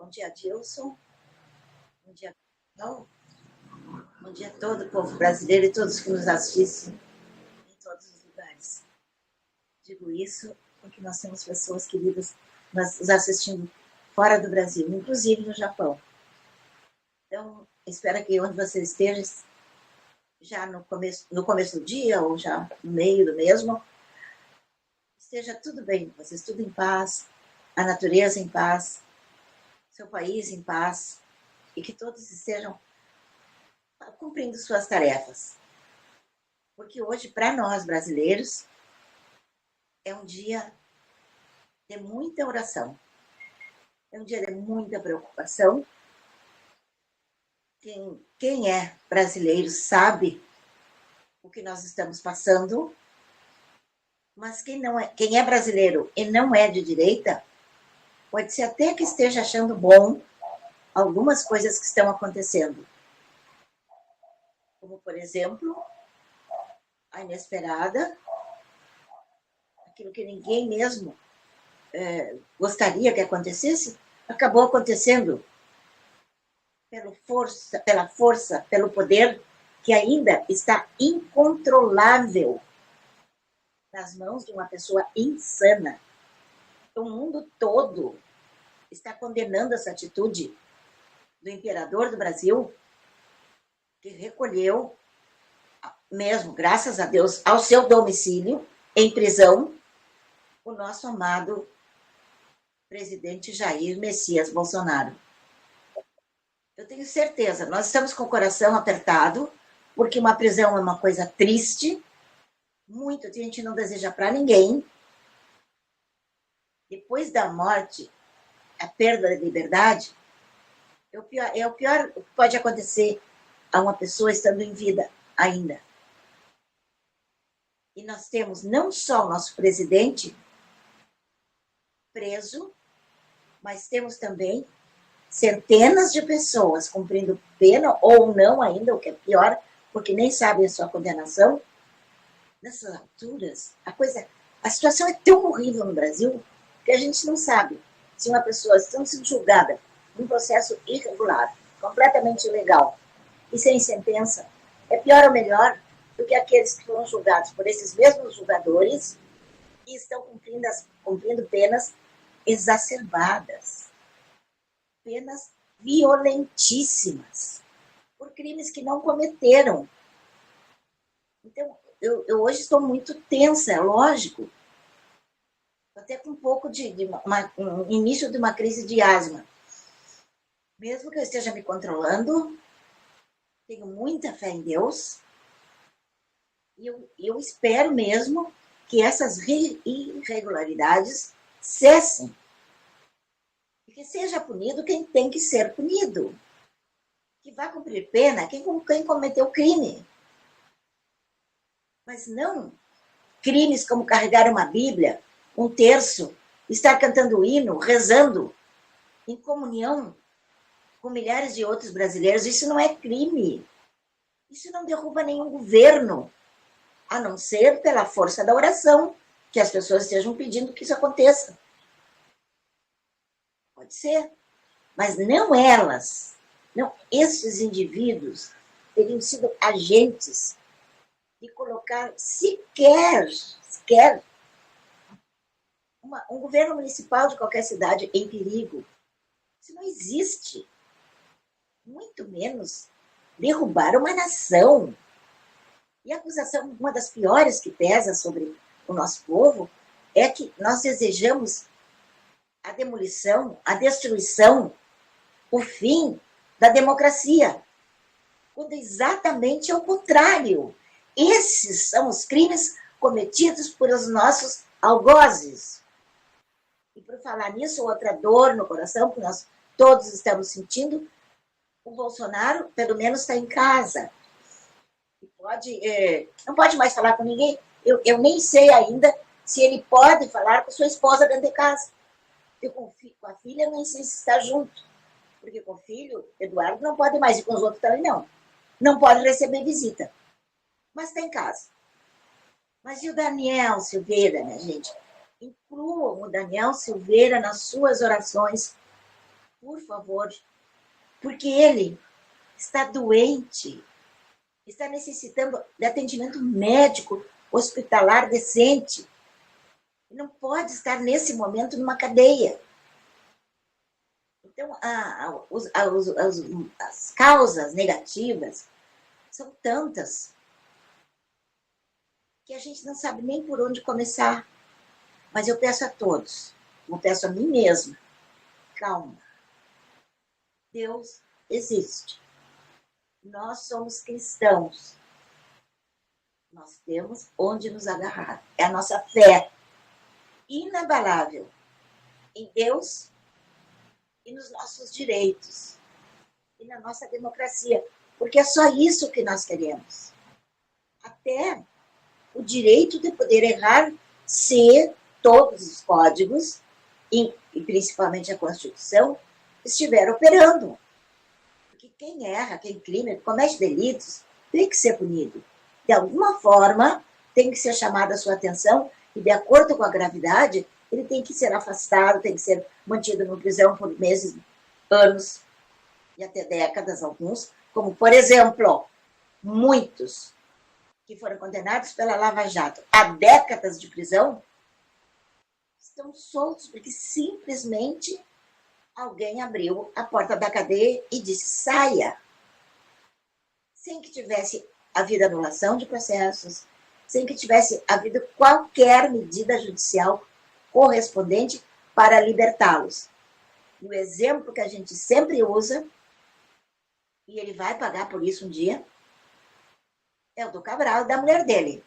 Bom dia, Dilson. Bom dia, Carol. Bom dia a todo o povo brasileiro e todos que nos assistem em todos os lugares. Digo isso porque nós temos pessoas queridas nos assistindo fora do Brasil, inclusive no Japão. Então, espero que onde você esteja, já no começo do dia ou já no meio do mesmo, esteja tudo bem, vocês tudo em paz, a natureza em paz, seu país em paz, e que todos estejam cumprindo suas tarefas. Porque hoje, para nós brasileiros, é um dia de muita oração, é um dia de muita preocupação. Quem é brasileiro sabe o que nós estamos passando, mas quem é brasileiro e não é de direita, pode ser até que esteja achando bom algumas coisas que estão acontecendo. Como, por exemplo, a inesperada, aquilo que ninguém mesmo gostaria que acontecesse, acabou acontecendo pela força, pelo poder que ainda está incontrolável nas mãos de uma pessoa insana. O mundo todo está condenando essa atitude do imperador do Brasil, que recolheu, mesmo, graças a Deus, ao seu domicílio, em prisão, o nosso amado presidente Jair Messias Bolsonaro. Eu tenho certeza, nós estamos com o coração apertado, porque uma prisão é uma coisa triste, muito, a gente não deseja para ninguém. Depois da morte, a perda da liberdade, é o pior que pode acontecer a uma pessoa estando em vida ainda. E nós temos não só o nosso presidente preso, mas temos também centenas de pessoas cumprindo pena, ou não ainda, o que é pior, porque nem sabem a sua condenação. Nessas alturas, a situação é tão horrível no Brasil que a gente não sabe se uma pessoa está sendo julgada num processo irregular, completamente ilegal e sem sentença, é pior ou melhor do que aqueles que foram julgados por esses mesmos julgadores e estão cumprindo penas exacerbadas, penas violentíssimas, por crimes que não cometeram. Então, eu hoje estou muito tensa, é lógico, até com um pouco um início de uma crise de asma. Mesmo que eu esteja me controlando, tenho muita fé em Deus, e eu espero mesmo que essas irregularidades cessem. E que seja punido quem tem que ser punido. Que vá cumprir pena quem cometeu crime. Mas não crimes como carregar uma Bíblia, um terço, estar cantando hino, rezando, em comunhão com milhares de outros brasileiros. Isso não é crime. Isso não derruba nenhum governo, a não ser pela força da oração, que as pessoas estejam pedindo que isso aconteça. Pode ser, mas não elas. Não, esses indivíduos teriam sido agentes de colocar sequer um governo municipal de qualquer cidade em perigo. Isso não existe. Muito menos derrubar uma nação. E a acusação, uma das piores que pesa sobre o nosso povo, é que nós desejamos a demolição, a destruição, o fim da democracia. Quando exatamente é o contrário. Esses são os crimes cometidos por os nossos algozes. E por falar nisso, outra dor no coração que nós todos estamos sentindo, o Bolsonaro, pelo menos, está em casa. Não pode mais falar com ninguém. Eu nem sei ainda se ele pode falar com sua esposa dentro de casa. Eu com a filha nem sei se está junto. Porque com o filho, Eduardo, não pode mais, e com os outros também não. Não pode receber visita. Mas está em casa. Mas e o Daniel Silveira, minha gente? Incluam o Daniel Silveira nas suas orações. por favor, porque ele está doente, está necessitando de atendimento médico, hospitalar decente. Não pode estar nesse momento numa cadeia. Então, as causas negativas são tantas que a gente não sabe nem por onde começar. Mas eu peço a todos, eu peço a mim mesma, calma. Deus existe. Nós somos cristãos. Nós temos onde nos agarrar. É a nossa fé inabalável em Deus e nos nossos direitos e na nossa democracia, porque é só isso que nós queremos. Até o direito de poder errar se todos os códigos, e principalmente a Constituição, estiver operando. Porque quem erra, quem crime, comete delitos, tem que ser punido. De alguma forma, tem que ser chamada a sua atenção e, de acordo com a gravidade, ele tem que ser afastado, tem que ser mantido na prisão por meses, anos e até décadas, alguns, como, por exemplo, muitos que foram condenados pela Lava Jato a décadas de prisão estão soltos porque simplesmente alguém abriu a porta da cadeia e disse saia, sem que tivesse havido anulação de processos, sem que tivesse havido qualquer medida judicial correspondente para libertá-los. E o exemplo que a gente sempre usa, e ele vai pagar por isso um dia, é o do Cabral e da mulher dele.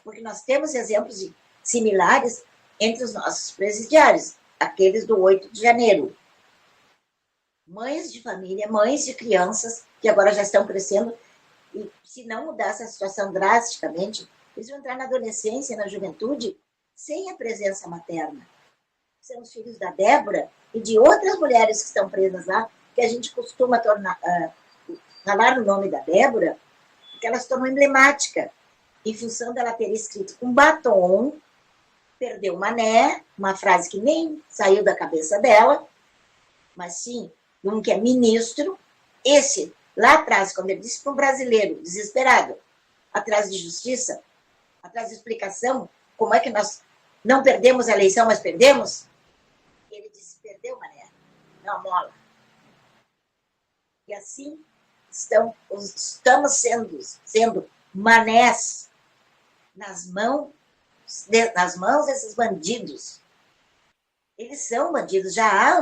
Porque nós temos exemplos similares entre os nossos presidiários, aqueles do 8 de janeiro. Mães de família, mães de crianças, que agora já estão crescendo, e se não mudar essa situação drasticamente, eles vão entrar na adolescência, na juventude, sem a presença materna. São os filhos da Débora e de outras mulheres que estão presas lá, que a gente costuma falar no nome da Débora, porque ela se tornou emblemática, em função dela ter escrito com batom, perdeu mané, uma frase que nem saiu da cabeça dela, mas sim, um que é ministro, esse, lá atrás, como ele disse para um brasileiro desesperado, atrás de justiça, atrás de explicação, como é que nós não perdemos a eleição, mas perdemos? Ele disse, perdeu mané, não mola. E assim, estamos sendo manés nas mãos desses bandidos. Eles são bandidos. Já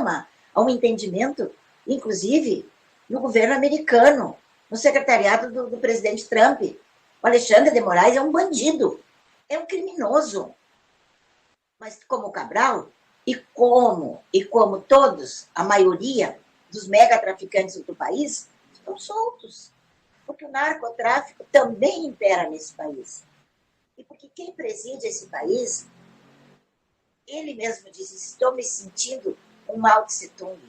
há um entendimento, inclusive, no governo americano, no secretariado do presidente Trump. O Alexandre de Moraes é um bandido, é um criminoso. Mas como o Cabral, e como todos, a maioria dos megatraficantes do país, estão soltos. Porque o narcotráfico também impera nesse país. E porque quem preside esse país, ele mesmo diz, estou me sentindo um Mao Tse Tung.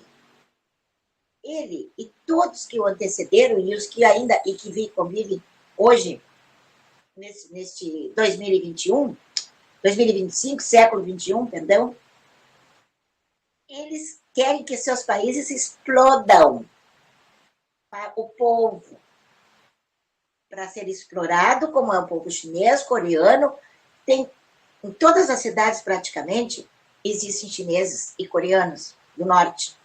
Ele e todos que o antecederam e os que ainda e que convivem hoje, neste 2025, século XXI, perdão, eles querem que seus países explodam para o povo, para ser explorado, como é o povo chinês, coreano. Tem, em todas as cidades, praticamente, existem chineses e coreanos do norte.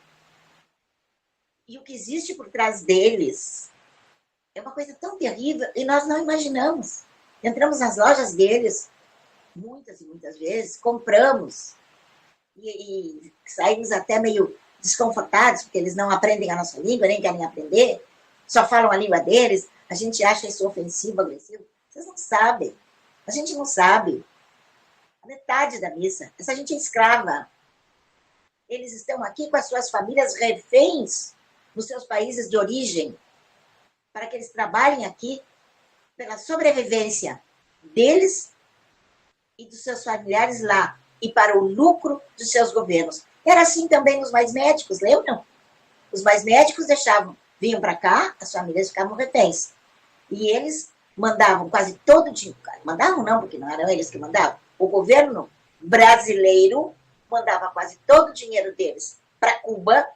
E o que existe por trás deles é uma coisa tão terrível e nós não imaginamos. Entramos nas lojas deles, muitas e muitas vezes, compramos e saímos até meio desconfortados, porque eles não aprendem a nossa língua, nem querem aprender, só falam a língua deles. A gente acha isso ofensivo, agressivo. Vocês não sabem. A gente não sabe. A metade da missa. Essa gente é escrava. Eles estão aqui com as suas famílias reféns nos seus países de origem, para que eles trabalhem aqui pela sobrevivência deles e dos seus familiares lá, e para o lucro dos seus governos. Era assim também nos mais médicos, lembram? Os mais médicos vinham para cá, as famílias ficavam reféns. E eles mandavam quase todo o dinheiro. Mandavam não, porque não eram eles que mandavam. O governo brasileiro mandava quase todo o dinheiro deles para Cuba,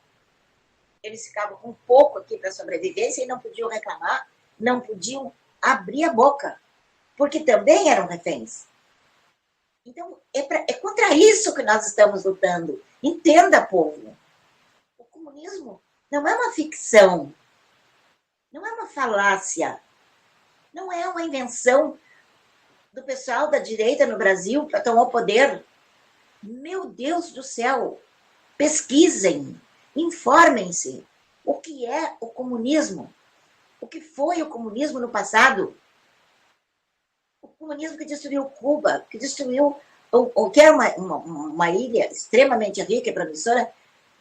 Eles ficavam com pouco aqui para sobrevivência e não podiam reclamar, não podiam abrir a boca, porque também eram reféns. Então, é contra isso que nós estamos lutando. Entenda, povo. O comunismo não é uma ficção, não é uma falácia, não é uma invenção do pessoal da direita no Brasil para tomar o poder. Meu Deus do céu, pesquisem, informem-se. O que é o comunismo? O que foi o comunismo no passado? O comunismo que destruiu Cuba, que destruiu o que era uma ilha extremamente rica e promissora,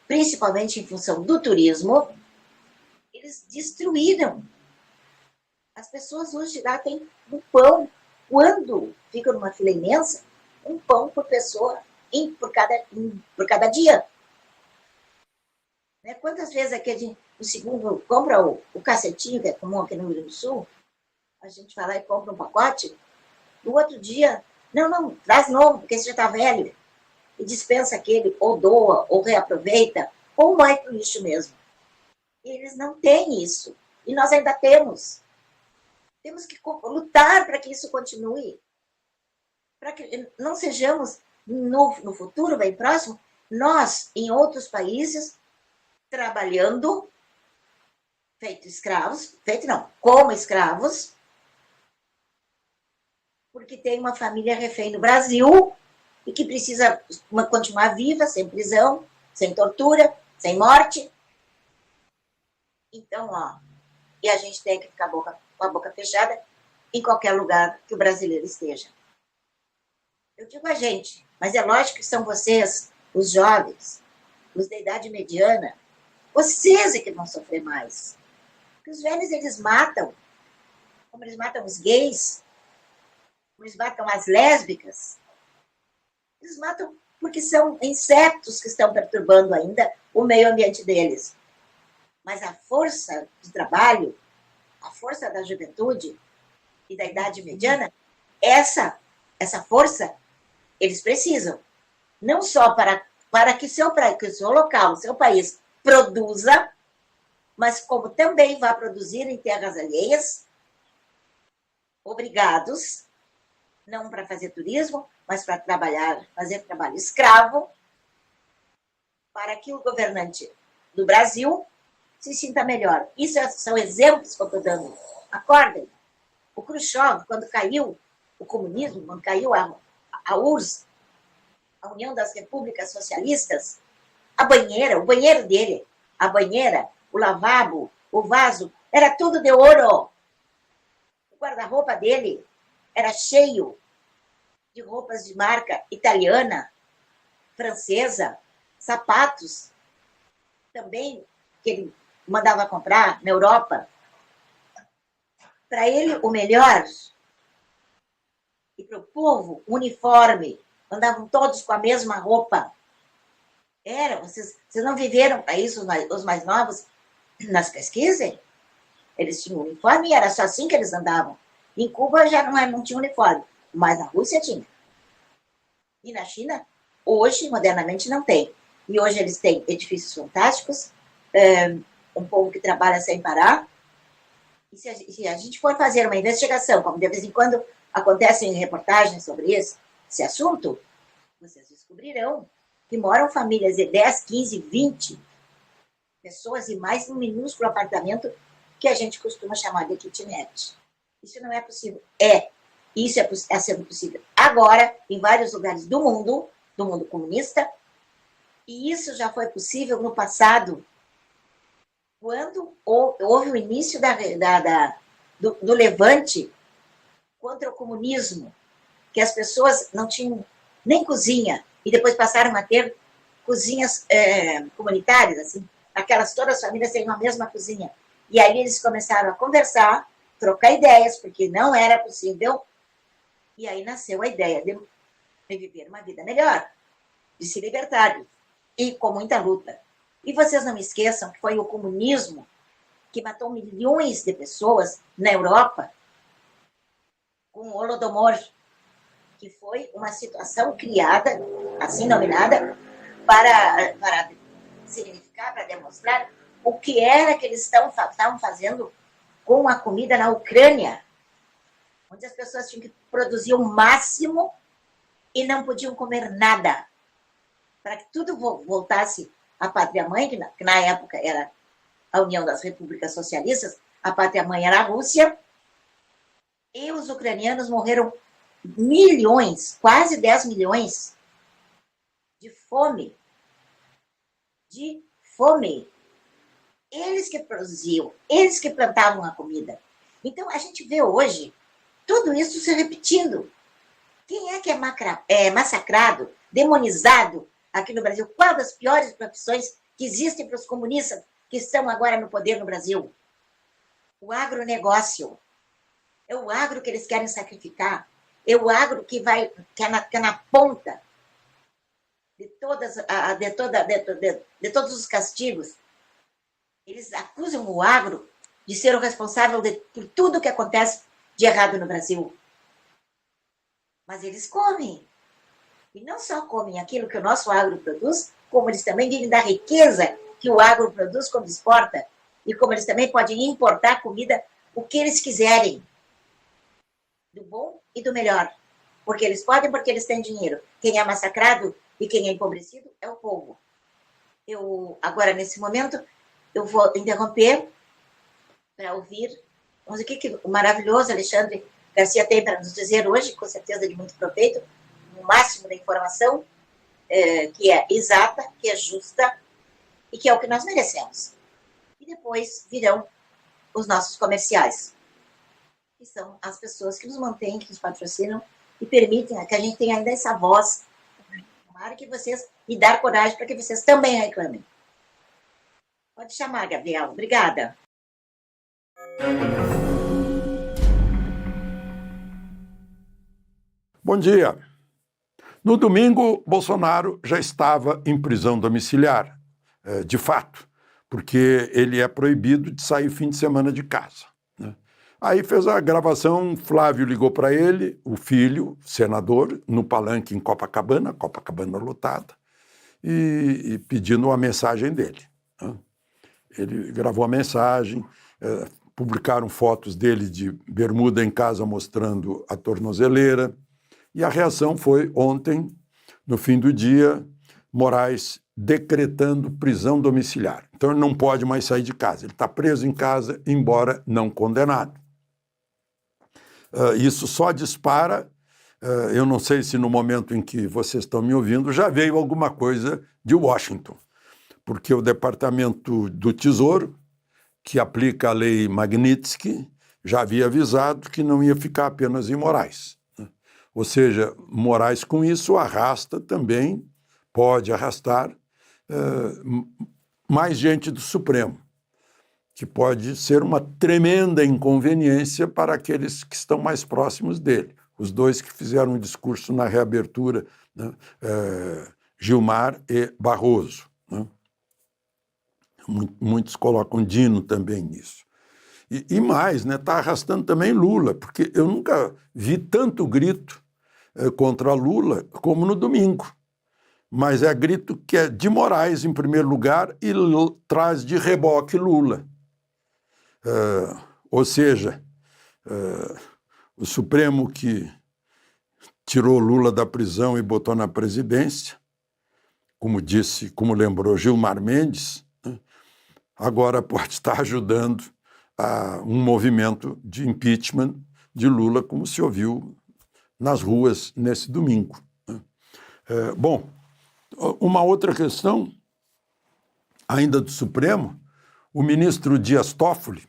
principalmente em função do turismo, eles destruíram. As pessoas hoje lá têm um pão, quando ficam numa fila imensa, um pão por pessoa, por cada dia. Né? Quantas vezes aqui a gente, o segundo, compra o cacetinho, que é comum aqui no Rio Grande do Sul, a gente vai lá e compra um pacote, no outro dia, não, traz novo, porque esse já está velho, e dispensa aquele, ou doa, ou reaproveita, ou vai para o lixo mesmo. Eles não têm isso, e nós ainda temos. Temos que lutar para que isso continue, para que não sejamos, no futuro bem próximo, nós, em outros países, trabalhando, como escravos, porque tem uma família refém no Brasil e que precisa continuar viva, sem prisão, sem tortura, sem morte. Então, e a gente tem que ficar com a boca fechada em qualquer lugar que o brasileiro esteja. Eu digo a gente, mas é lógico que são vocês, os jovens, os da idade mediana, vocês é que vão sofrer mais. Porque os velhos, eles matam, como eles matam os gays, como eles matam as lésbicas. Eles matam porque são insetos que estão perturbando ainda o meio ambiente deles. Mas a força do trabalho, a força da juventude e da idade mediana, essa força, eles precisam. Não só para que o seu local, o seu país produza, mas como também vai produzir em terras alheias, obrigados, não para fazer turismo, mas para fazer trabalho escravo, para que o governante do Brasil se sinta melhor. Isso são exemplos que eu estou dando. Acordem. O Khrushchev, quando caiu o comunismo, quando caiu a URSS, a União das Repúblicas Socialistas, o banheiro dele, a banheira, o lavabo, o vaso, era tudo de ouro. O guarda-roupa dele era cheio de roupas de marca italiana, francesa, sapatos, também que ele mandava comprar na Europa. Para ele, o melhor, e para o povo, uniforme, andavam todos com a mesma roupa. Vocês não viveram para isso, os mais novos, nas pesquisas? Eles tinham uniforme e era só assim que eles andavam. Em Cuba já não tinha uniforme, mas na Rússia tinha. E na China, hoje, modernamente, não tem. E hoje eles têm edifícios fantásticos, um povo que trabalha sem parar. E se a gente for fazer uma investigação, como de vez em quando acontecem reportagens sobre esse assunto, vocês descobrirão que moram famílias de 10, 15, 20 pessoas e mais num minúsculo apartamento que a gente costuma chamar de kitnet. Isso não é possível. Isso é sendo possível agora em vários lugares do mundo comunista, e isso já foi possível no passado, quando houve o início do levante contra o comunismo, que as pessoas não tinham nem cozinha, e depois passaram a ter cozinhas comunitárias, assim, todas as famílias têm uma mesma cozinha. E aí eles começaram a conversar, trocar ideias, porque não era possível, e aí nasceu a ideia de viver uma vida melhor, de se libertar, e com muita luta. E vocês não esqueçam que foi o comunismo que matou milhões de pessoas na Europa com o Holodomor, que foi uma situação criada, assim nominada, para significar, para demonstrar o que era que eles estavam fazendo com a comida na Ucrânia, onde as pessoas tinham que produzir o máximo e não podiam comer nada, para que tudo voltasse à pátria-mãe, que na época era a União das Repúblicas Socialistas, a pátria-mãe era a Rússia, e os ucranianos morreram milhões, quase 10 milhões, de fome. De fome. Eles que produziam, eles que plantavam a comida. Então, a gente vê hoje tudo isso se repetindo. Quem é que é massacrado, demonizado aqui no Brasil? Qual das piores profissões que existem para os comunistas que estão agora no poder no Brasil? O agronegócio. É o agro que eles querem sacrificar. É o agro que é na ponta de todos os castigos. Eles acusam o agro de ser o responsável por tudo que acontece de errado no Brasil. Mas eles comem. E não só comem aquilo que o nosso agro produz, como eles também vivem da riqueza que o agro produz quando exporta. E como eles também podem importar comida, o que eles quiserem. Do bom e do melhor. Porque eles podem, porque eles têm dinheiro. Quem é massacrado e quem é empobrecido é o povo. Agora, nesse momento, eu vou interromper para ouvir o que o maravilhoso Alexandre Garcia tem para nos dizer hoje, com certeza de muito proveito, no máximo da informação, que é exata, que é justa e que é o que nós merecemos. E depois virão os nossos comerciais, que são as pessoas que nos mantêm, que nos patrocinam e permitem que a gente tenha ainda essa voz. Tomara que vocês, e dar coragem para que vocês também reclamem. Pode chamar, Gabriel. Obrigada. Bom dia. No domingo, Bolsonaro já estava em prisão domiciliar, de fato, porque ele é proibido de sair fim de semana de casa, né? Aí fez a gravação, Flávio ligou para ele, o filho, senador, no palanque em Copacabana lotada, e pedindo uma mensagem dele, né? Ele gravou a mensagem, publicaram fotos dele de bermuda em casa mostrando a tornozeleira, e a reação foi ontem, no fim do dia, Moraes decretando prisão domiciliar. Então ele não pode mais sair de casa, ele está preso em casa, embora não condenado. Isso só dispara, eu não sei se no momento em que vocês estão me ouvindo já veio alguma coisa de Washington, porque o Departamento do Tesouro, que aplica a lei Magnitsky, já havia avisado que não ia ficar apenas em Moraes, né? Ou seja, Moraes com isso arrasta também, pode arrastar mais gente do Supremo, que pode ser uma tremenda inconveniência para aqueles que estão mais próximos dele. Os dois que fizeram um discurso na reabertura, né? Gilmar e Barroso, né? Muitos colocam Dino também nisso. E mais, né? Está arrastando também Lula, porque eu nunca vi tanto grito contra Lula como no domingo. Mas é grito que é de Moraes, em primeiro lugar, e traz de reboque Lula. Ou seja, o Supremo que tirou Lula da prisão e botou na presidência, como lembrou Gilmar Mendes, né, agora pode estar ajudando a um movimento de impeachment de Lula, como se ouviu nas ruas nesse domingo, né? Bom, uma outra questão, ainda do Supremo, o ministro Dias Toffoli,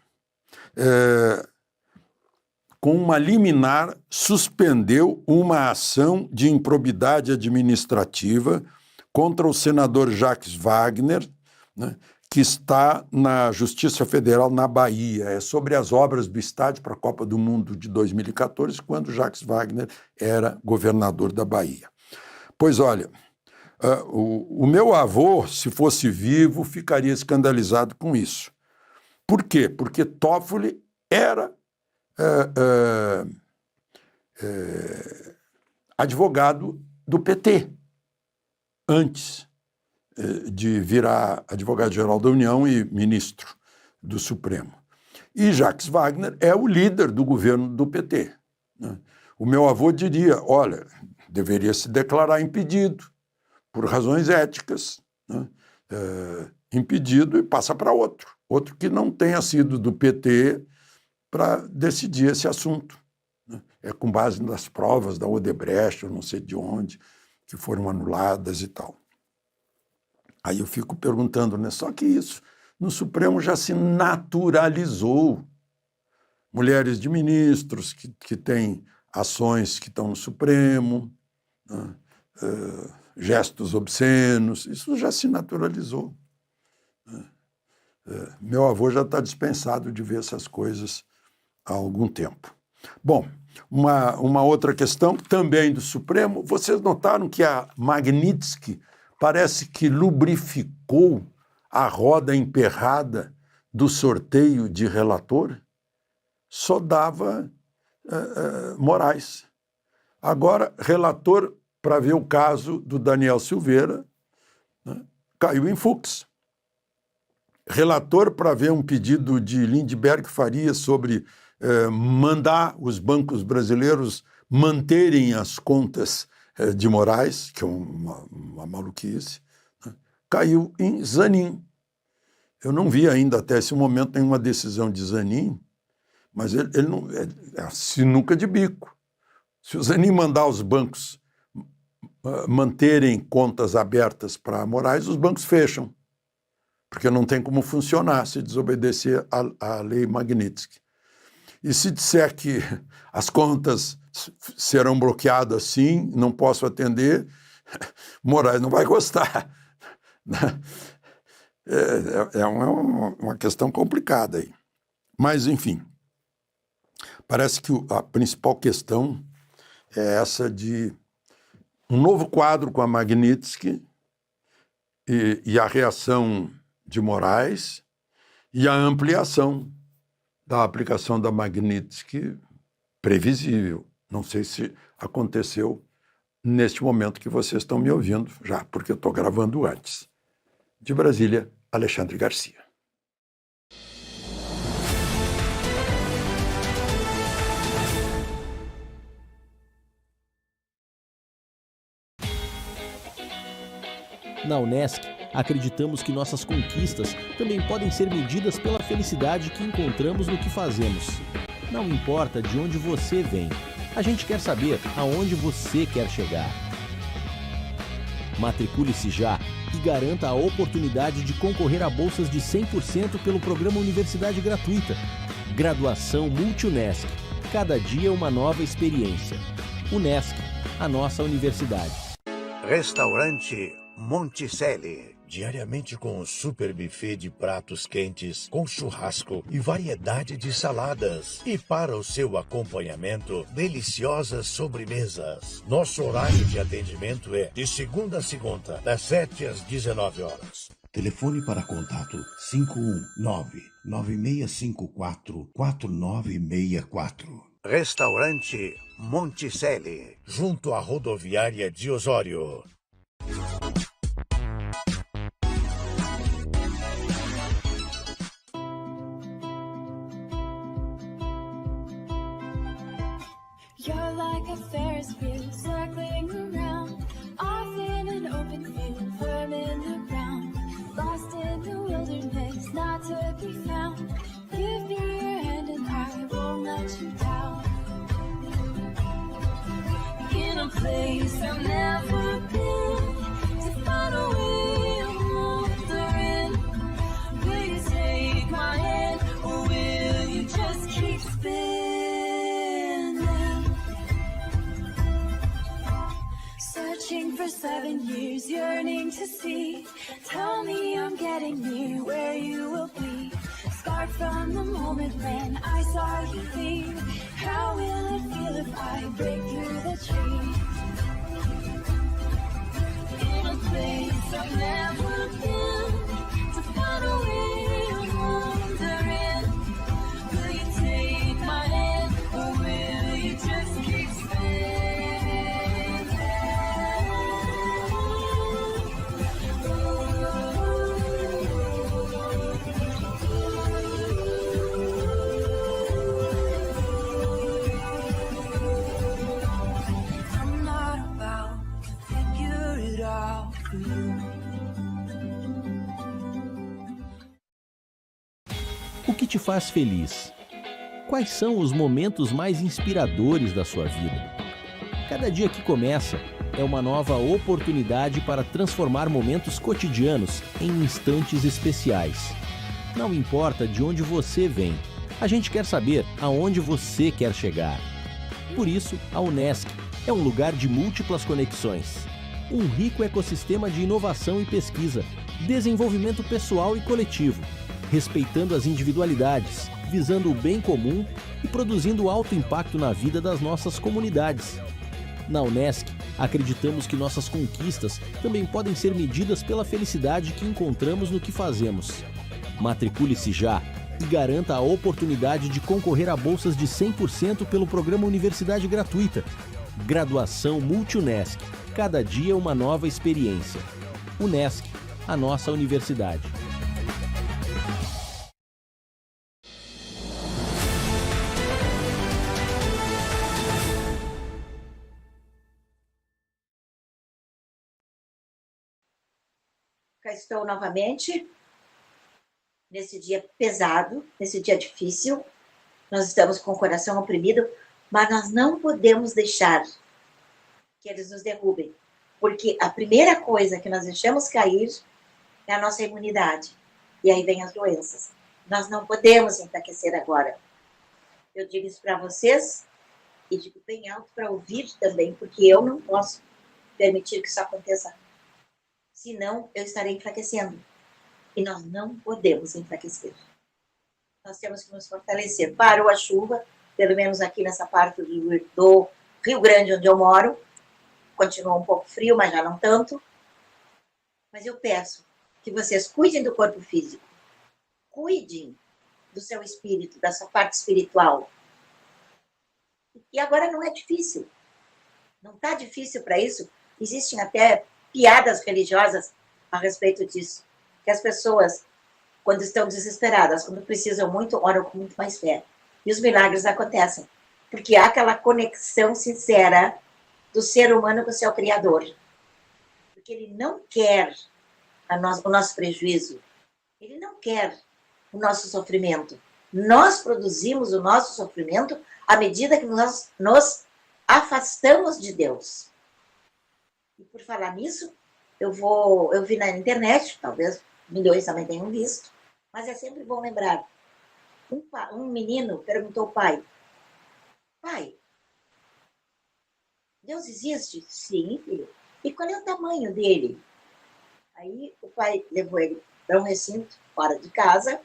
com uma liminar, suspendeu uma ação de improbidade administrativa contra o senador Jacques Wagner, né, que está na Justiça Federal na Bahia. É sobre as obras do estádio para a Copa do Mundo de 2014, quando Jacques Wagner era governador da Bahia. Pois olha, o meu avô, se fosse vivo, ficaria escandalizado com isso. Por quê? Porque Toffoli era advogado do PT antes de virar advogado-geral da União e ministro do Supremo. E Jacques Wagner é o líder do governo do PT. Né? O meu avô diria, olha, deveria se declarar impedido, por razões éticas, né? Impedido e passa para outro que não tenha sido do PT para decidir esse assunto. Né? É com base nas provas da Odebrecht, eu não sei de onde, que foram anuladas e tal. Aí eu fico perguntando, né? Só que isso no Supremo já se naturalizou. Mulheres de ministros que têm ações que estão no Supremo, né? Gestos obscenos, isso já se naturalizou. Meu avô já está dispensado de ver essas coisas há algum tempo. Bom, uma outra questão também do Supremo, vocês notaram que a Magnitsky parece que lubrificou a roda emperrada do sorteio de relator? Só dava Moraes. Agora, relator para ver o caso do Daniel Silveira, né, caiu em Fux. Relator para ver um pedido de Lindbergh Faria sobre mandar os bancos brasileiros manterem as contas de Moraes, que é uma maluquice, né, caiu em Zanin. Eu não vi ainda até esse momento nenhuma decisão de Zanin, mas ele não é a sinuca de bico. Se o Zanin mandar os bancos manterem contas abertas para Moraes, os bancos fecham, porque não tem como funcionar se desobedecer à lei Magnitsky. E se disser que as contas serão bloqueadas sim, não posso atender, Moraes não vai gostar. É uma questão complicada aí. Mas, enfim, parece que a principal questão é essa de um novo quadro com a Magnitsky e a reação de Moraes e a ampliação da aplicação da Magnitsky previsível. Não sei se aconteceu neste momento que vocês estão me ouvindo, já, porque eu estou gravando antes. De Brasília, Alexandre Garcia. Na Unesc, acreditamos que nossas conquistas também podem ser medidas pela felicidade que encontramos no que fazemos. Não importa de onde você vem, a gente quer saber aonde você quer chegar. Matricule-se já e garanta a oportunidade de concorrer a bolsas de 100% pelo programa Universidade Gratuita. Graduação Multi-Unesc. Cada dia uma nova experiência. Unesc, a nossa universidade. Restaurante Monticelli. Diariamente com um super buffet de pratos quentes, com churrasco e variedade de saladas. E para o seu acompanhamento, deliciosas sobremesas. Nosso horário de atendimento é de segunda a segunda, das 7 às 19 horas. Telefone para contato 519-9654-4964. Restaurante Monticelli, junto à rodoviária de Osório. You're like a Ferris wheel circling around, off in an open field, firm in the ground, lost in the wilderness, not to be found. Give me your hand and I won't let you down. In a place I've never been, to find a way of wandering. Will you take my hand or will you just keep spinning? Searching for 7 years, yearning to see. Tell me I'm getting near where you will be. Scarred from the moment when I saw you leave. How will it feel if I break through the tree? In a place I've never been, to find a way of wandering. Will you take my hand or will you just keep spinning? for you. O que te faz feliz? Quais são os momentos mais inspiradores da sua vida? Cada dia que começa é uma nova oportunidade para transformar momentos cotidianos em instantes especiais. Não importa de onde você vem, a gente quer saber aonde você quer chegar. Por isso, a Unesc é um lugar de múltiplas conexões. Um rico ecossistema de inovação e pesquisa, desenvolvimento pessoal e coletivo, respeitando as individualidades, visando o bem comum e produzindo alto impacto na vida das nossas comunidades. Na Unesc, acreditamos que nossas conquistas também podem ser medidas pela felicidade que encontramos no que fazemos. Matricule-se já e garanta a oportunidade de concorrer a bolsas de 100% pelo programa Universidade Gratuita. Graduação Multi-Unesc. Cada dia uma nova experiência. Unesc, a nossa universidade. Cá estou novamente, nesse dia pesado, nesse dia difícil. Nós estamos com o coração oprimido, mas nós não podemos deixar que eles nos derrubem, porque a primeira coisa que nós deixamos cair é a nossa imunidade, e aí vem as doenças. Nós não podemos enfraquecer agora. Eu digo isso para vocês, e digo bem alto para ouvir também, porque eu não posso permitir que isso aconteça. Senão, eu estarei enfraquecendo. E nós não podemos enfraquecer. Nós temos que nos fortalecer. Parou a chuva, pelo menos aqui nessa parte do Rio Grande, onde eu moro. Continua um pouco frio, mas já não tanto. Mas eu peço que vocês cuidem do corpo físico. Cuidem do seu espírito, da sua parte espiritual. E agora não é difícil. Não está difícil para isso. Existem até piadas religiosas a respeito disso. Que as pessoas, quando estão desesperadas, quando precisam muito, oram com muito mais fé. E os milagres acontecem. Porque há aquela conexão sincera do ser humano com o seu Criador. Porque ele não quer o nosso prejuízo. Ele não quer o nosso sofrimento. Nós produzimos o nosso sofrimento à medida que nós nos afastamos de Deus. E por falar nisso, eu vi na internet, talvez milhões também tenham visto, mas é sempre bom lembrar. Um menino perguntou ao pai: pai, Deus existe? Sim, filho. E qual é o tamanho dele? Aí o pai levou ele para um recinto fora de casa,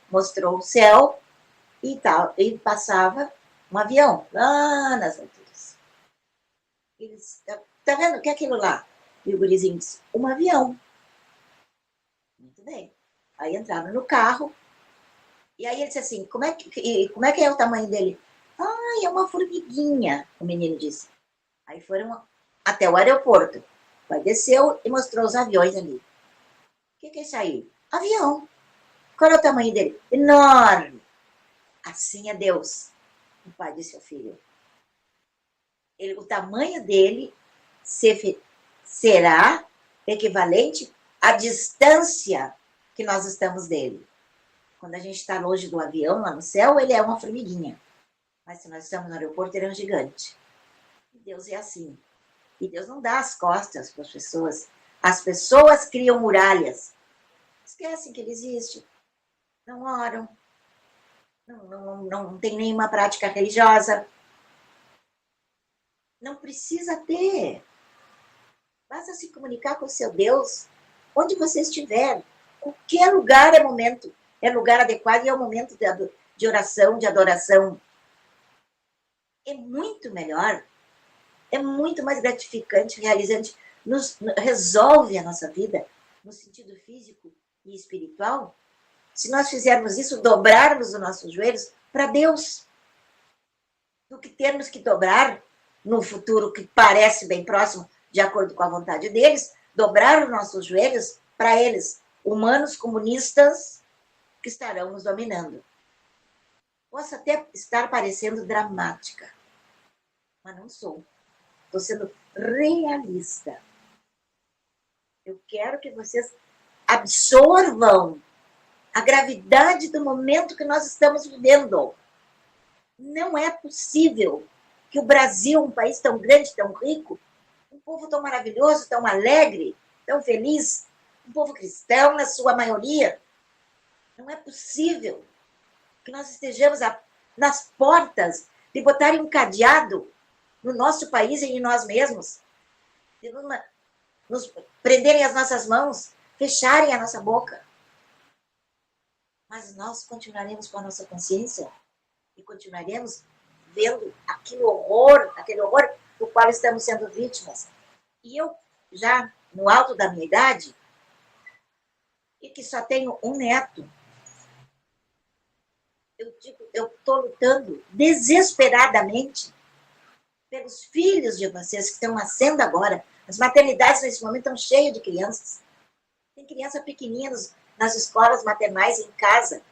mostrou o céu e tal, e passava um avião lá nas alturas. Eles... Tá vendo o que é aquilo lá? E o gurizinho disse: um avião. Muito bem. Aí entraram no carro. E aí ele disse assim: como é que é o tamanho dele? Ah, é uma formiguinha, o menino disse. Aí foram até o aeroporto. O pai desceu e mostrou os aviões ali. O que é isso aí? Avião. Qual é o tamanho dele? Enorme. Assim é Deus. O pai disse ao filho. O tamanho dele será equivalente à distância que nós estamos dele. Quando a gente está longe do avião, lá no céu, ele é uma formiguinha. Mas se nós estamos no aeroporto, ele é um gigante. E Deus é assim. E Deus não dá as costas para as pessoas. As pessoas criam muralhas. Esquecem que ele existe. Não oram. Não tem nenhuma prática religiosa. Não precisa ter. Basta se comunicar com o seu Deus, onde você estiver. Qualquer lugar é momento, é lugar adequado e é o momento de oração, de adoração. É muito melhor, é muito mais gratificante, realizante, resolve a nossa vida, no sentido físico e espiritual, se nós fizermos isso, dobrarmos os nossos joelhos para Deus, do que termos que dobrar no futuro que parece bem próximo, de acordo com a vontade deles, dobrar os nossos joelhos para eles, humanos comunistas que estarão nos dominando. Posso até estar parecendo dramática, mas não sou. Estou sendo realista. Eu quero que vocês absorvam a gravidade do momento que nós estamos vivendo. Não é possível que o Brasil, um país tão grande, tão rico, um povo tão maravilhoso, tão alegre, tão feliz, um povo cristão na sua maioria, não é possível que nós estejamos nas portas de botarem um cadeado no nosso país e em nós mesmos, de nos prenderem as nossas mãos, fecharem a nossa boca. Mas nós continuaremos com a nossa consciência e continuaremos vendo aquele horror do qual estamos sendo vítimas. E eu, já no alto da minha idade, e que só tenho um neto, eu estou lutando desesperadamente pelos filhos de vocês que estão nascendo agora. As maternidades nesse momento estão cheias de crianças. Tem criança pequenininha nas escolas maternais em casa.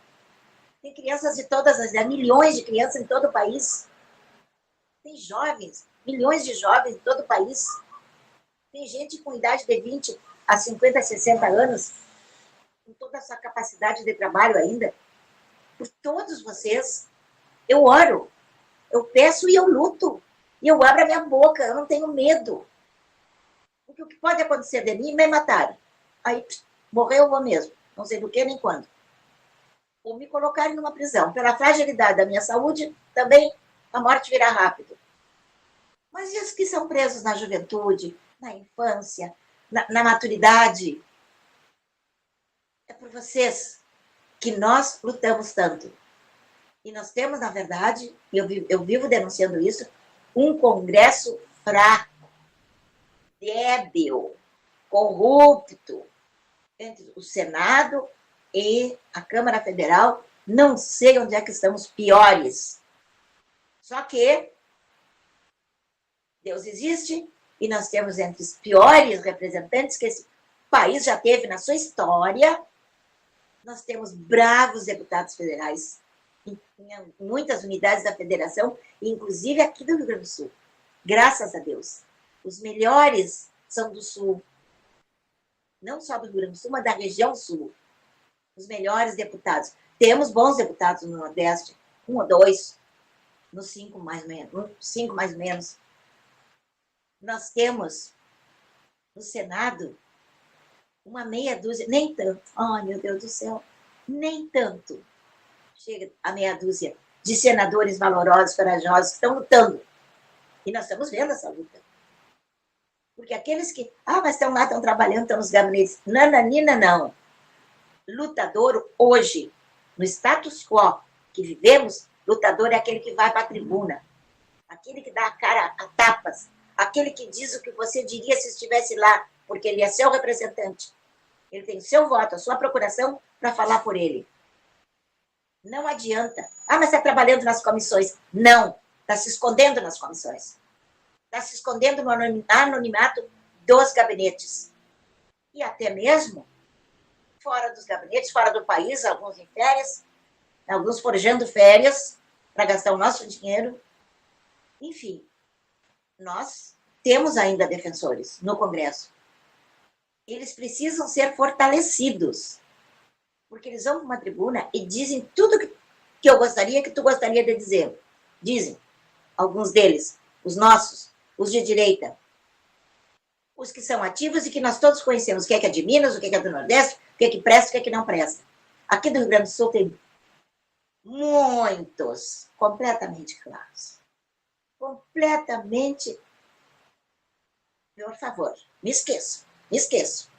Tem crianças de todas as idades, milhões de crianças em todo o país. Tem jovens, milhões de jovens em todo o país. Tem gente com idade de 20 a 50, 60 anos, com toda a sua capacidade de trabalho ainda. Por todos vocês, eu oro, eu peço e eu luto. E eu abro a minha boca, eu não tenho medo. Porque o que pode acontecer de mim é me matar. Aí, morreu eu vou mesmo. Não sei do que nem quando. Ou me colocarem numa prisão. Pela fragilidade da minha saúde, também a morte virá rápido. Mas e os que são presos na juventude, na infância, na maturidade? É por vocês que nós lutamos tanto. E nós temos, na verdade, eu vivo denunciando isso, um Congresso fraco, débil, corrupto, entre o Senado e a Câmara Federal. Não sei onde é que estamos piores. Só que Deus existe e nós temos entre os piores representantes que esse país já teve na sua história. Nós temos bravos deputados federais em muitas unidades da federação, inclusive aqui do Rio Grande do Sul. Graças a Deus. Os melhores são do Sul. Não só do Rio Grande do Sul, mas da região Sul. Os melhores deputados. Temos bons deputados no Nordeste, 1 ou 2, no 5 mais menos. Nós temos no Senado uma meia dúzia, nem tanto. Ai, meu Deus do céu, nem tanto. Chega a meia dúzia de senadores valorosos, corajosos, que estão lutando. E nós estamos vendo essa luta. Porque aqueles que, mas estão lá, estão trabalhando, estão nos gabinetes. Nananina, não. Lutador hoje, no status quo que vivemos, lutador é aquele que vai para a tribuna. Aquele que dá a cara a tapas. Aquele que diz o que você diria se estivesse lá, porque ele é seu representante. Ele tem o seu voto, a sua procuração para falar por ele. Não adianta. Mas está trabalhando nas comissões. Não, está se escondendo nas comissões. Está se escondendo no anonimato dos gabinetes. E até mesmo fora dos gabinetes, fora do país, alguns em férias, alguns forjando férias para gastar o nosso dinheiro. Enfim, nós temos ainda defensores no Congresso. Eles precisam ser fortalecidos, porque eles vão para uma tribuna e dizem tudo que eu gostaria, que tu gostaria de dizer. Dizem, alguns deles, os nossos, os de direita, os que são ativos e que nós todos conhecemos, o que é de Minas, o que é do Nordeste, o que é que presta, o que é que não presta. Aqui do Rio Grande do Sul tem muitos completamente claros. Completamente, por favor, me esqueço.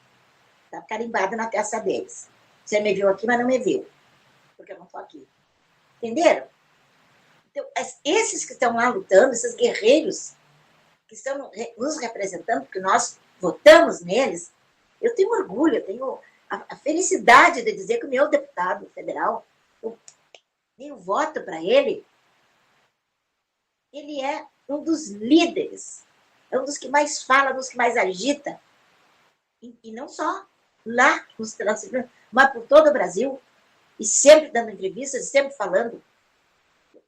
Está carimbado na testa deles. Você me viu aqui, mas não me viu. Porque eu não estou aqui. Entenderam? Então, esses que estão lá lutando, esses guerreiros que estão nos representando, porque nós votamos neles, eu tenho orgulho, eu tenho a felicidade de dizer que o meu deputado federal, eu dei o voto para ele, ele é um dos líderes, é um dos que mais fala, um dos que mais agita, e não só lá nos Transílvanos, mas por todo o Brasil, e sempre dando entrevistas, e sempre falando.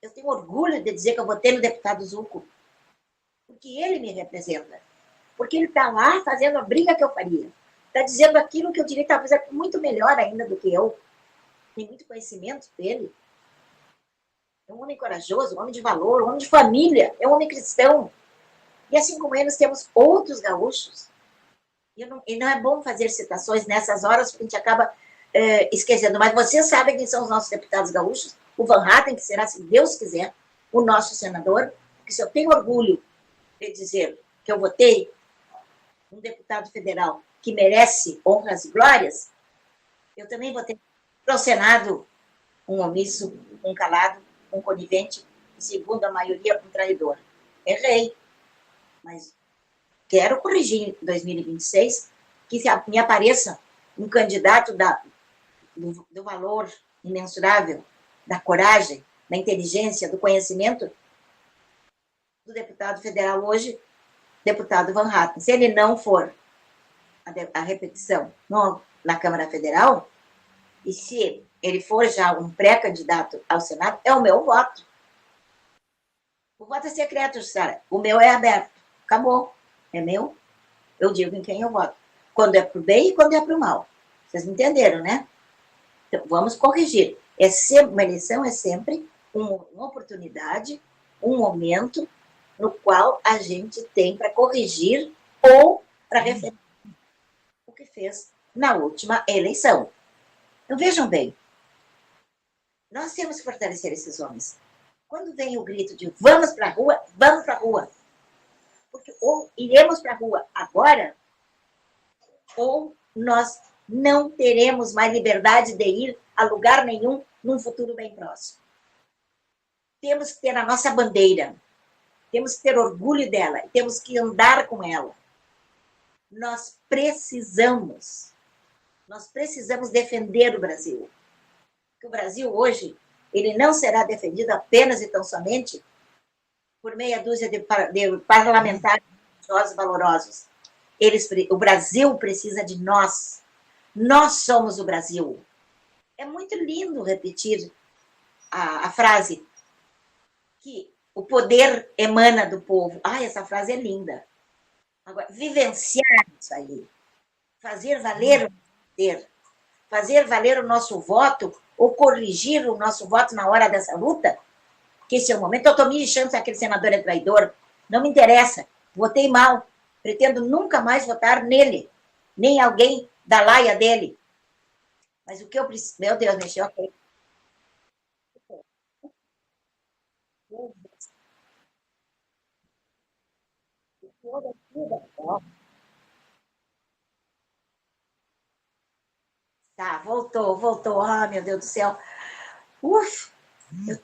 Eu tenho orgulho de dizer que eu votei no deputado Zucco, porque ele me representa, porque ele está lá fazendo a briga que eu faria, está dizendo aquilo que eu diria talvez é muito melhor ainda do que eu. Tem muito conhecimento dele. É um homem corajoso, um homem de valor, um homem de família, é um homem cristão. E assim como eles, temos outros gaúchos. E não é bom fazer citações nessas horas, porque a gente acaba esquecendo. Mas vocês sabem quem são os nossos deputados gaúchos? O Van Hatten, que será, se Deus quiser, o nosso senador. Porque se eu tenho orgulho de dizer que eu votei um deputado federal que merece honras e glórias, eu também votei para o Senado um omisso, um calado, um conivente, e, segundo a maioria, um traidor. Errei, mas quero corrigir em 2026 que me apareça um candidato do valor imensurável, da coragem, da inteligência, do conhecimento do deputado federal hoje, deputado Van Hatten. Se ele não for a repetição na Câmara Federal, e se ele for já um pré-candidato ao Senado, é o meu voto. O voto é secreto, Sara. O meu é aberto. Acabou. É meu. Eu digo em quem eu voto. Quando é para o bem e quando é para o mal. Vocês entenderam, né? Então, vamos corrigir. Uma eleição é sempre uma oportunidade, um momento no qual a gente tem para corrigir ou para referir o que fez na última eleição. Então, vejam bem, nós temos que fortalecer esses homens. Quando vem o grito de vamos para a rua, vamos para a rua. Porque ou iremos para a rua agora, ou nós não teremos mais liberdade de ir a lugar nenhum num futuro bem próximo. Temos que ter a nossa bandeira, temos que ter orgulho dela, temos que andar com ela. Nós precisamos defender o Brasil. Porque o Brasil hoje, ele não será defendido apenas e tão somente por meia dúzia de parlamentares valorosos. O Brasil precisa de nós. Nós somos o Brasil. É muito lindo repetir a frase que o poder emana do povo. Essa frase é linda. Agora, vivenciar isso aí, fazer valer o poder, fazer valer o nosso voto ou corrigir o nosso voto na hora dessa luta, que esse é o momento. Eu estou me lixando se aquele senador é traidor. Não me interessa. Votei mal. Pretendo nunca mais votar nele, nem alguém da laia dele. Mas o que eu preciso... Meu Deus, mexeu aqui. Tá, voltou. Meu Deus do céu. Eu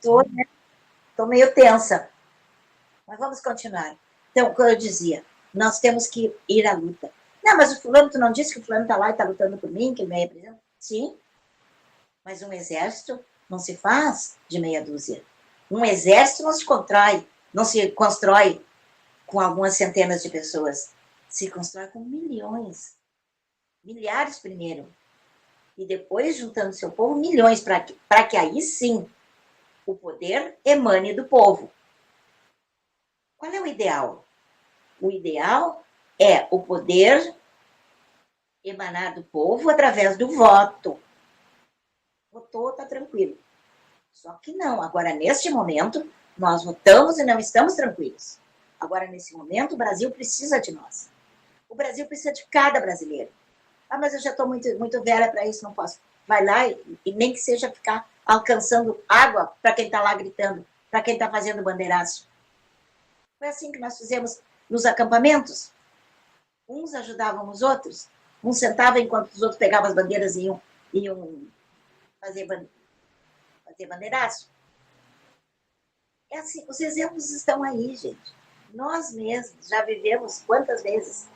tô meio tensa. Mas vamos continuar. Então, como eu dizia, nós temos que ir à luta. Não, mas o fulano, tu não disse que o fulano está lá e está lutando por mim, que ele me representa? Sim, mas um exército não se faz de meia dúzia. Um exército não se constrói com algumas centenas de pessoas. Se constrói com milhões. Milhares primeiro. E depois, juntando seu povo, milhões, para que aí sim o poder emane do povo. Qual é o ideal? O ideal é o poder emanar do povo através do voto. Votou, está tranquilo. Só que não. Agora, neste momento, nós votamos e não estamos tranquilos. Agora, nesse momento, o Brasil precisa de nós. O Brasil precisa de cada brasileiro. Mas eu já estou muito velha para isso, não posso. Vai lá e nem que seja ficar alcançando água para quem está lá gritando, para quem está fazendo bandeiraço. Foi assim que nós fizemos nos acampamentos. Uns ajudavam os outros, uns sentavam enquanto os outros pegavam as bandeiras e iam fazer bandeiraço. É assim, os exemplos estão aí, gente. Nós mesmos já vivemos quantas vezes.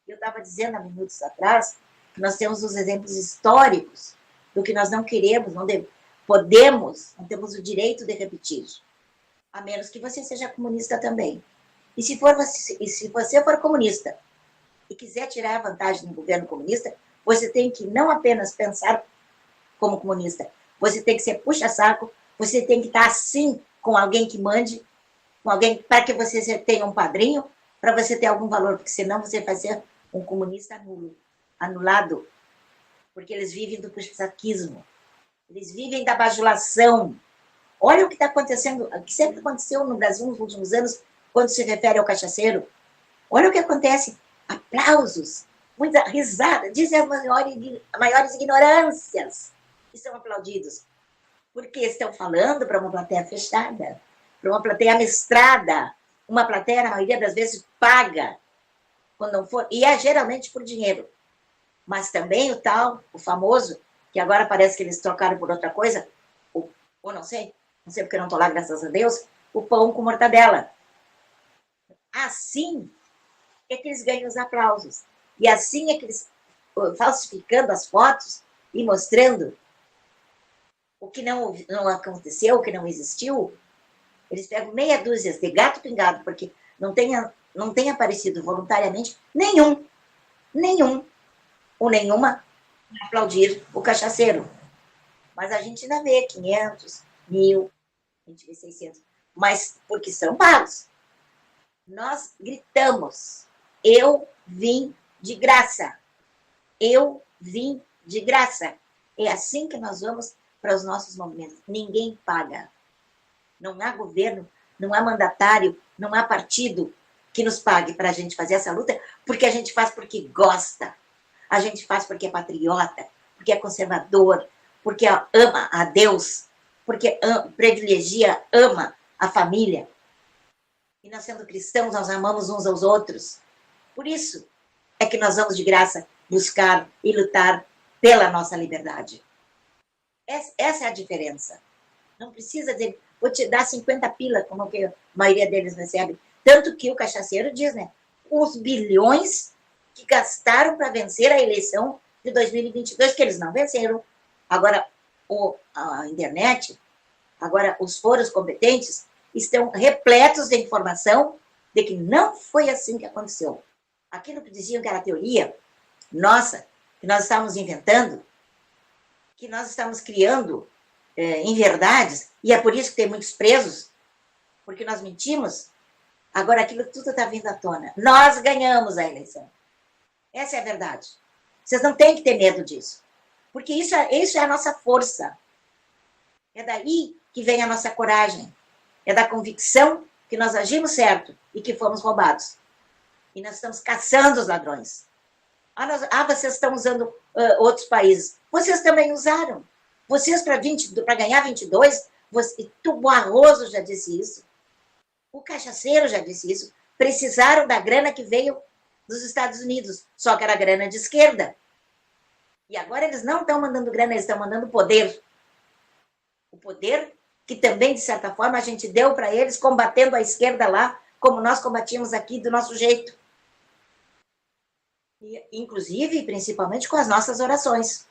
Eu estava dizendo há minutos atrás que nós temos os exemplos históricos do que nós não queremos, não temos o direito de repetir. A menos que você seja comunista também. E se você for comunista e quiser tirar a vantagem do governo comunista, você tem que não apenas pensar como comunista, você tem que ser puxa-saco, você tem que estar assim com alguém que mande, com alguém para que você tenha um padrinho, para você ter algum valor, porque senão você vai ser um comunista nulo. anulado, porque eles vivem do puxa-saquismo, eles vivem da bajulação. Olha o que está acontecendo, o que sempre aconteceu no Brasil nos últimos anos, quando se refere ao cachaceiro. Olha o que acontece, aplausos, muita risada, dizem as maiores ignorâncias que são aplaudidos, porque estão falando para uma plateia fechada, para uma plateia amestrada, uma plateia, na maioria das vezes, paga, quando não for, e é geralmente por dinheiro. Mas também o famoso, que agora parece que eles trocaram por outra coisa, ou não sei porque eu não estou lá, graças a Deus, o pão com mortadela. Assim é que eles ganham os aplausos. E assim é que eles, falsificando as fotos e mostrando o que não aconteceu, o que não existiu, eles pegam meia dúzia de gato pingado, porque não tem aparecido voluntariamente nenhum ou nenhuma aplaudir o cachaceiro. Mas a gente ainda vê 500, 1.000, a gente vê 600, mas porque são pagos. Nós gritamos, eu vim de graça, eu vim de graça. É assim que nós vamos para os nossos movimentos. Ninguém paga. Não há governo, não há mandatário, não há partido que nos pague para a gente fazer essa luta, porque a gente faz porque gosta, a gente faz porque é patriota, porque é conservador, porque ama a Deus, porque privilegia, ama a família. E nós, sendo cristãos, nós amamos uns aos outros. Por isso é que nós vamos de graça buscar e lutar pela nossa liberdade. Essa é a diferença. Não precisa dizer, vou te dar 50 pila, como que a maioria deles recebe. Tanto que o cachaceiro diz, né? Os bilhões que gastaram para vencer a eleição de 2022, que eles não venceram. Agora, a internet, agora os fóruns competentes estão repletos de informação de que não foi assim que aconteceu. Aquilo que diziam que era teoria nossa, que nós estávamos inventando, que nós estamos criando inverdades, e é por isso que tem muitos presos, porque nós mentimos. Agora aquilo tudo está vindo à tona. Nós ganhamos a eleição. Essa é a verdade. Vocês não têm que ter medo disso, porque isso é a nossa força. É daí que vem a nossa coragem. É da convicção que nós agimos certo e que fomos roubados. E nós estamos caçando os ladrões. Vocês estão usando outros países. Vocês também usaram. Vocês, para ganhar 22, o Barroso já disse isso. O cachaceiro já disse isso. Precisaram da grana que veio dos Estados Unidos. Só que era grana de esquerda. E agora eles não estão mandando grana, eles estão mandando poder. O poder que também, de certa forma, a gente deu para eles, combatendo a esquerda lá, como nós combatíamos aqui do nosso jeito. E, inclusive, principalmente com as nossas orações.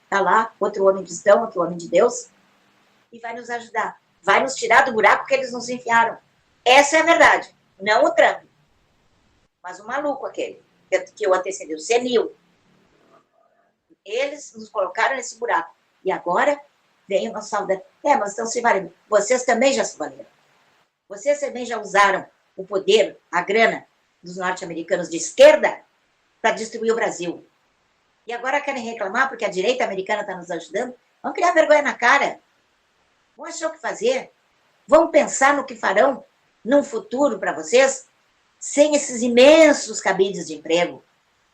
Está lá, outro homem cristão, outro homem de Deus, e vai nos ajudar. Vai nos tirar do buraco que eles nos enfiaram. Essa é a verdade. Não o Trump, mas o maluco aquele, que o antecedeu, o senil. Eles nos colocaram nesse buraco. E agora vem o nosso salvador. Mas estão se valendo. Vocês também já se valeram. Vocês também já usaram o poder, a grana dos norte-americanos de esquerda para destruir o Brasil. E agora querem reclamar porque a direita americana está nos ajudando. Vão criar vergonha na cara. Vão achar o que fazer. Vão pensar no que farão num futuro para vocês, sem esses imensos cabides de emprego,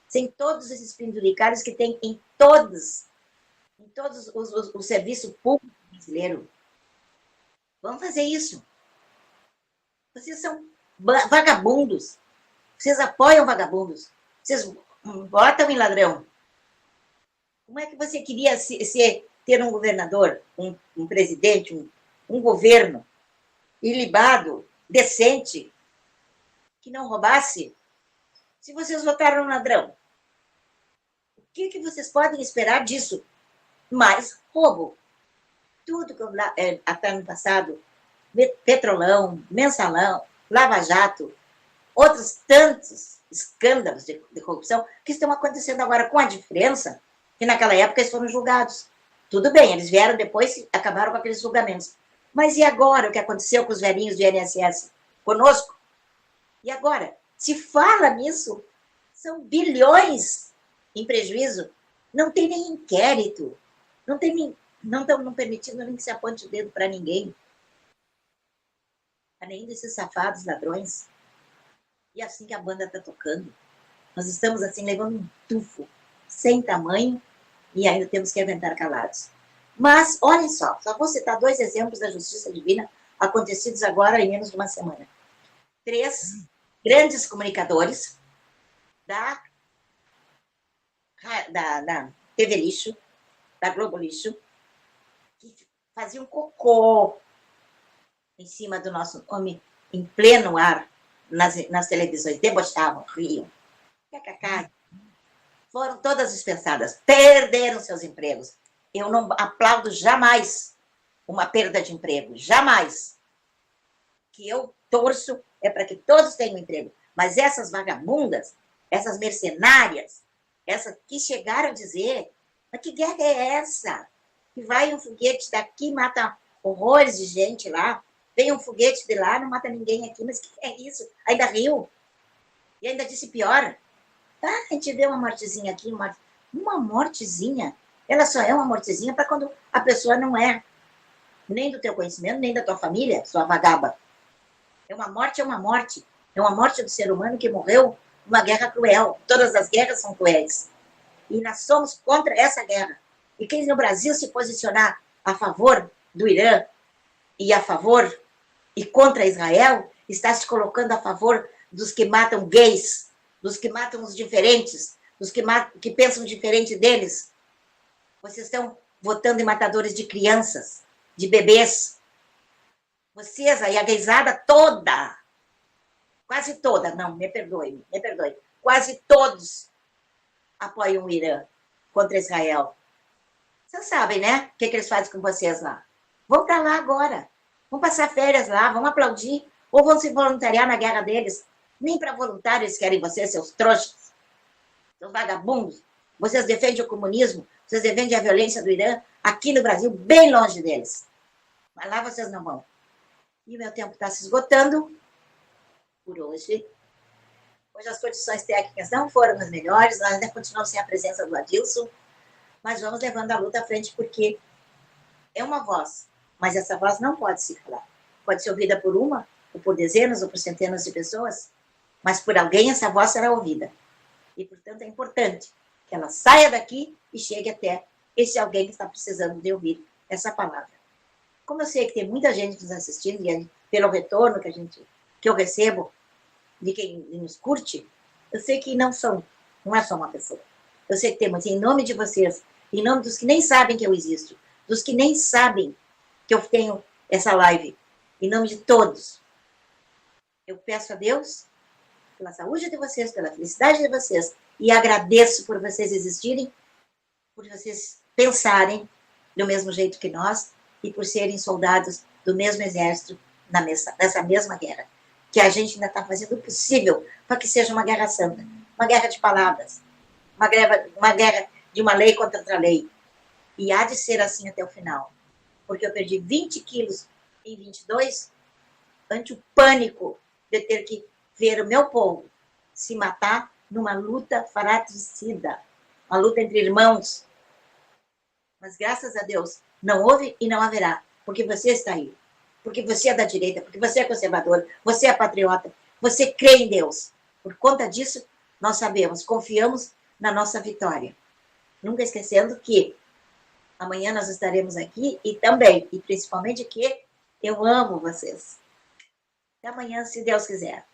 sem todos esses penduricários que tem em todos o serviço público brasileiro. Vamos fazer isso. Vocês são vagabundos. Vocês apoiam vagabundos. Vocês votam em ladrão. Como é que você queria ter um governador, um presidente, um governo ilibado, decente, que não roubasse, se vocês votaram no ladrão? O que vocês podem esperar disso? Mais roubo. Tudo que até no passado, Petrolão, Mensalão, Lava Jato, outros tantos escândalos de corrupção que estão acontecendo agora, com a diferença que naquela época eles foram julgados. Tudo bem, eles vieram depois e acabaram com aqueles julgamentos. Mas e agora o que aconteceu com os velhinhos do INSS? Conosco? E agora? Se fala nisso, são bilhões em prejuízo, não tem nem inquérito. Não estão permitindo nem que se aponte o dedo para ninguém. Para nenhum desses safados ladrões. E é assim que a banda está tocando. Nós estamos assim levando um tufo sem tamanho e ainda temos que aguentar calados. Mas, olhem só vou citar 2 exemplos da justiça divina acontecidos agora em menos de uma semana. 3 grandes comunicadores da TV Lixo, da Globo Lixo, que faziam cocô em cima do nosso nome em pleno ar, nas televisões, debochavam, riam. Foram todas dispensadas, perderam seus empregos. Eu não aplaudo jamais uma perda de emprego, jamais. O que eu torço é para que todos tenham emprego. Mas essas vagabundas, essas mercenárias, essas que chegaram a dizer, mas que guerra é essa? Que vai um foguete daqui, mata horrores de gente lá, vem um foguete de lá, não mata ninguém aqui, mas o que é isso? Ainda riu. E ainda disse pior. A gente vê uma mortezinha aqui, uma mortezinha. Ela só é uma mortezinha para quando a pessoa não é nem do teu conhecimento, nem da tua família, sua vagaba. É uma morte, é uma morte. É uma morte do ser humano que morreu numa guerra cruel. Todas as guerras são cruéis. E nós somos contra essa guerra. E quem no Brasil se posicionar a favor do Irã e a favor e contra Israel, está se colocando a favor dos que matam gays, dos que matam os diferentes, dos que pensam diferente deles. Vocês estão votando em matadores de crianças, de bebês. Vocês aí, a gaysada toda, quase toda, não, me perdoe, quase todos apoiam o Irã contra Israel. Vocês sabem, né? O que eles fazem com vocês lá? Vão para lá agora. Vão passar férias lá, vão aplaudir, ou vão se voluntariar na guerra deles. Nem para voluntários eles querem vocês, seus trouxas, seus vagabundos. Vocês defendem o comunismo, vocês defendem a violência do Irã, aqui no Brasil, bem longe deles. Mas lá vocês não vão. E o meu tempo está se esgotando por hoje. Hoje as condições técnicas não foram as melhores, nós ainda continuamos sem a presença do Adilson, mas vamos levando a luta à frente, porque é uma voz, mas essa voz não pode se calar. Pode ser ouvida por uma, ou por dezenas, ou por centenas de pessoas, mas por alguém essa voz será ouvida. E, portanto, é importante que ela saia daqui e chegue até esse alguém que está precisando de ouvir essa palavra. Como eu sei que tem muita gente nos assistindo, e pelo retorno que eu recebo de quem nos curte, eu sei que não é só uma pessoa. Eu sei que temos, em nome de vocês, em nome dos que nem sabem que eu existo, dos que nem sabem que eu tenho essa live, em nome de todos, eu peço a Deus pela saúde de vocês, pela felicidade de vocês, e agradeço por vocês existirem, por vocês pensarem do mesmo jeito que nós e por serem soldados do mesmo exército nessa mesma guerra, que a gente ainda está fazendo o possível para que seja uma guerra santa, uma guerra de palavras, uma guerra de uma lei contra outra lei. E há de ser assim até o final, porque eu perdi 20 quilos em 22 ante o pânico de ter que ver o meu povo se matar numa luta fratricida, uma luta entre irmãos. Mas graças a Deus não houve e não haverá, porque você está aí, porque você é da direita, porque você é conservador, você é patriota, você crê em Deus. Por conta disso, nós sabemos, confiamos na nossa vitória. Nunca esquecendo que amanhã nós estaremos aqui e também, e principalmente que eu amo vocês. Até amanhã, se Deus quiser.